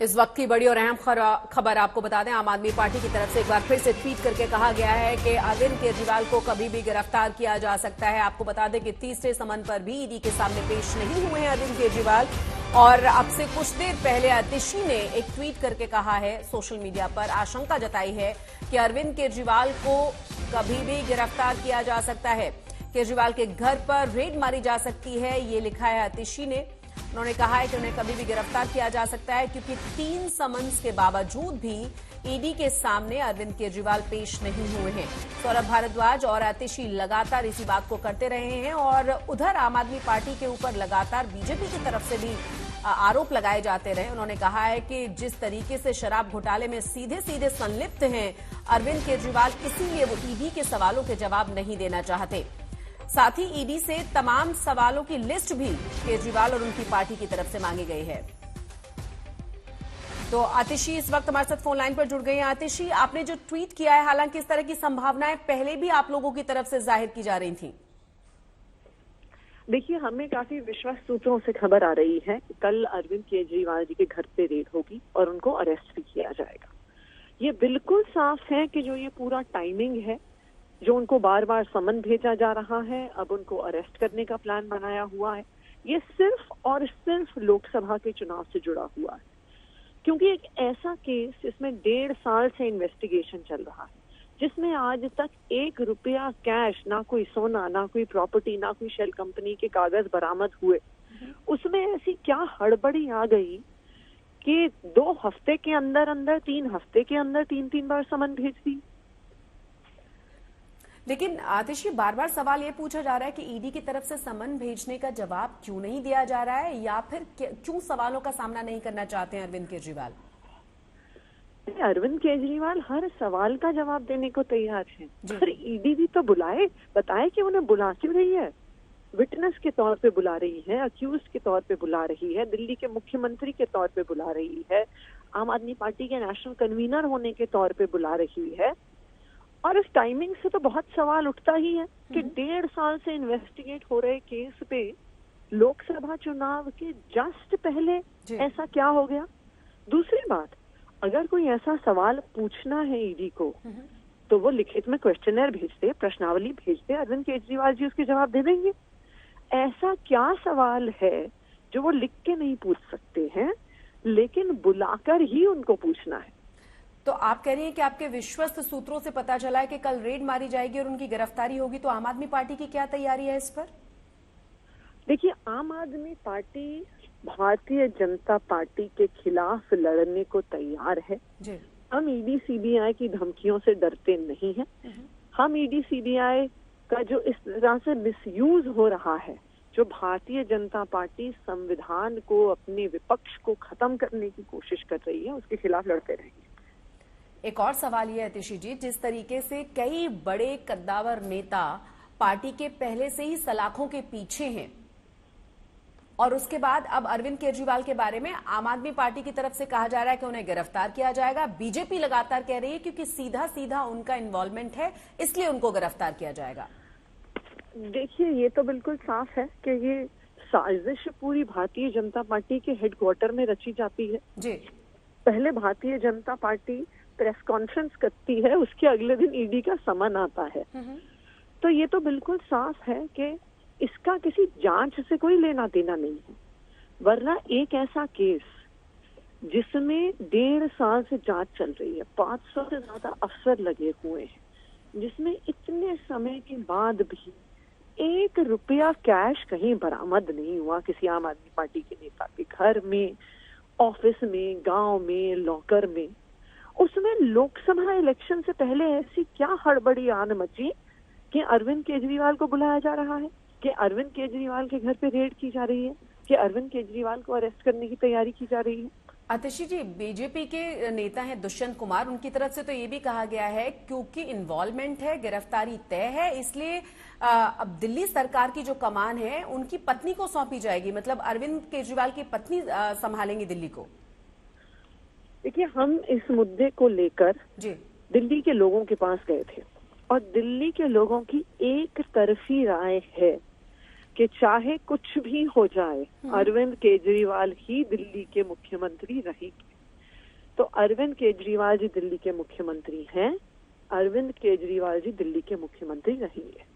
इस वक्त की बड़ी और अहम खबर आपको बता दें, आम आदमी पार्टी की तरफ से एक बार फिर से ट्वीट करके कहा गया है कि अरविंद केजरीवाल को कभी भी गिरफ्तार किया जा सकता है। आपको बता दें कि तीसरे समन पर भी ईडी के सामने पेश नहीं हुए हैं अरविंद केजरीवाल। और अब से कुछ देर पहले आतिशी ने एक ट्वीट करके कहा है, सोशल मीडिया पर आशंका जताई है कि अरविंद केजरीवाल को कभी भी गिरफ्तार किया जा सकता है। केजरीवाल के घर पर रेड मारी जा सकती है, ये लिखा है आतिशी ने। उन्होंने कहा है कि उन्हें कभी भी गिरफ्तार किया जा सकता है क्योंकि 3 समन्स के बावजूद भी ईडी के सामने अरविंद केजरीवाल पेश नहीं हुए हैं। सौरभ भारद्वाज और आतिशी लगातार इसी बात को करते रहे हैं और उधर आम आदमी पार्टी के ऊपर लगातार बीजेपी की तरफ से भी आरोप लगाए जाते रहे। उन्होंने कहा है कि जिस तरीके से शराब घोटाले में सीधे सीधे संलिप्त हैं अरविंद केजरीवाल, इसीलिए वो ईडी के सवालों के जवाब नहीं देना चाहते। साथ ही ईडी से तमाम सवालों की लिस्ट भी केजरीवाल और उनकी पार्टी की तरफ से मांगी गई है। तो आतिशी इस वक्त हमारे साथ फोन लाइन पर जुड़ गई हैं। आतिशी, आपने जो ट्वीट किया है, हालांकि इस तरह की संभावनाएं पहले भी आप लोगों की तरफ से जाहिर की जा रही थी। देखिए, हमें काफी विश्वास सूत्रों से खबर आ रही है कि कल अरविंद केजरीवाल जी के घर पे रेड होगी और उनको अरेस्ट भी किया जाएगा। ये बिल्कुल साफ है कि जो ये पूरा टाइमिंग है, जो उनको बार बार समन भेजा जा रहा है, अब उनको अरेस्ट करने का प्लान बनाया हुआ है, ये सिर्फ और सिर्फ लोकसभा के चुनाव से जुड़ा हुआ है। क्योंकि एक ऐसा केस जिसमें 1.5 साल से इन्वेस्टिगेशन चल रहा है, जिसमें आज तक 1 रुपया कैश, ना कोई सोना, ना कोई प्रॉपर्टी, ना कोई शेल कंपनी के कागज बरामद हुए, उसमें ऐसी क्या हड़बड़ी आ गई कि 2 हफ्ते के अंदर अंदर 3 हफ्ते के अंदर 3 बार समन भेज दी। लेकिन आतिशी, बार बार सवाल ये पूछा जा रहा है कि ईडी की तरफ से समन भेजने का जवाब क्यों नहीं दिया जा रहा है, या फिर क्यों सवालों का सामना नहीं करना चाहते हैं अरविंद केजरीवाल? अरविंद केजरीवाल हर सवाल का जवाब देने को तैयार है, पर ईडी भी तो बताए कि उन्हें बुला क्यों रही है। विटनेस के तौर पे बुला रही है, अक्यूज के तौर पे बुला रही है, दिल्ली के मुख्यमंत्री के तौर पे बुला रही है, आम आदमी पार्टी के नेशनल कन्वीनर होने के तौर पे बुला रही है। और इस टाइमिंग से तो बहुत सवाल उठता ही है कि 1.5 साल से इन्वेस्टिगेट हो रहे केस पे लोकसभा चुनाव के जस्ट पहले ऐसा क्या हो गया। दूसरी बात, अगर कोई ऐसा सवाल पूछना है ईडी को, तो वो लिखित में क्वेश्चनर भेजते, प्रश्नावली भेजते, अरविंद केजरीवाल जी उसके जवाब दे देंगे। ऐसा क्या सवाल है जो वो लिख के नहीं पूछ सकते हैं, लेकिन बुलाकर ही उनको पूछना है। तो आप कह रही हैं कि आपके विश्वस्त सूत्रों से पता चला है कि कल रेड मारी जाएगी और उनकी गिरफ्तारी होगी, तो आम आदमी पार्टी की क्या तैयारी है इस पर? देखिए, आम आदमी पार्टी भारतीय जनता पार्टी के खिलाफ लड़ने को तैयार है जी। हम ईडी सीबीआई की धमकियों से डरते नहीं हैं। हम ईडी सीबीआई का जो इस तरह से मिसयूज हो रहा है, जो भारतीय जनता पार्टी संविधान को, अपने विपक्ष को खत्म करने की कोशिश कर रही है, उसके खिलाफ लड़ते रहेंगे। एक और सवाल ये है आतिशी जी, जिस तरीके से कई बड़े कद्दावर नेता पार्टी के पहले से ही सलाखों के पीछे हैं, और उसके बाद अब अरविंद केजरीवाल के बारे में आम आदमी पार्टी की तरफ से कहा जा रहा है कि उन्हें गिरफ्तार किया जाएगा। बीजेपी लगातार कह रही है क्योंकि सीधा सीधा उनका इन्वॉल्वमेंट है, इसलिए उनको गिरफ्तार किया जाएगा। देखिए, ये तो बिल्कुल साफ है कि ये साजिश पूरी भारतीय जनता पार्टी के हेडक्वार्टर में रची जाती है जी। पहले Bharatiya Janata party press conference करती है, उसके अगले दिन ईडी का समन आता है। तो ये तो बिल्कुल साफ है कि इसका किसी जांच से कोई लेना देना नहीं है। वरना एक ऐसा केस जिसमें 1.5 साल से जांच चल रही है, 500 से ज्यादा अफसर लगे हुए हैं, जिसमें इतने समय के बाद भी 1 रुपया कैश कहीं बरामद नहीं हुआ किसी आम आदमी पार्टी के नेता के घर में, ऑफिस में, गांव में, लॉकर में, उसमें लोकसभा इलेक्शन से पहले ऐसी क्या हड़बड़ी आन मची कि अरविंद केजरीवाल को बुलाया जा रहा है, कि अरविंद केजरीवाल के घर पे रेड की जा रही है, कि अरविंद केजरीवाल को अरेस्ट करने की तैयारी की जा रही है। आतिशी जी, बीजेपी के नेता हैं दुष्यंत कुमार, उनकी तरफ से तो ये भी कहा गया है क्योंकि इन्वॉल्वमेंट है, गिरफ्तारी तय है, इसलिए अब दिल्ली सरकार की जो कमान है उनकी पत्नी को सौंपी जाएगी, मतलब अरविंद केजरीवाल की पत्नी संभालेंगी दिल्ली को। देखिए, हम इस मुद्दे को लेकर दिल्ली के लोगों के पास गए थे और दिल्ली के लोगों की एक तरफी राय है कि चाहे कुछ भी हो जाए, अरविंद केजरीवाल ही दिल्ली के मुख्यमंत्री रहेंगे। तो अरविंद केजरीवाल जी दिल्ली के मुख्यमंत्री हैं, अरविंद केजरीवाल जी दिल्ली के मुख्यमंत्री रहेंगे।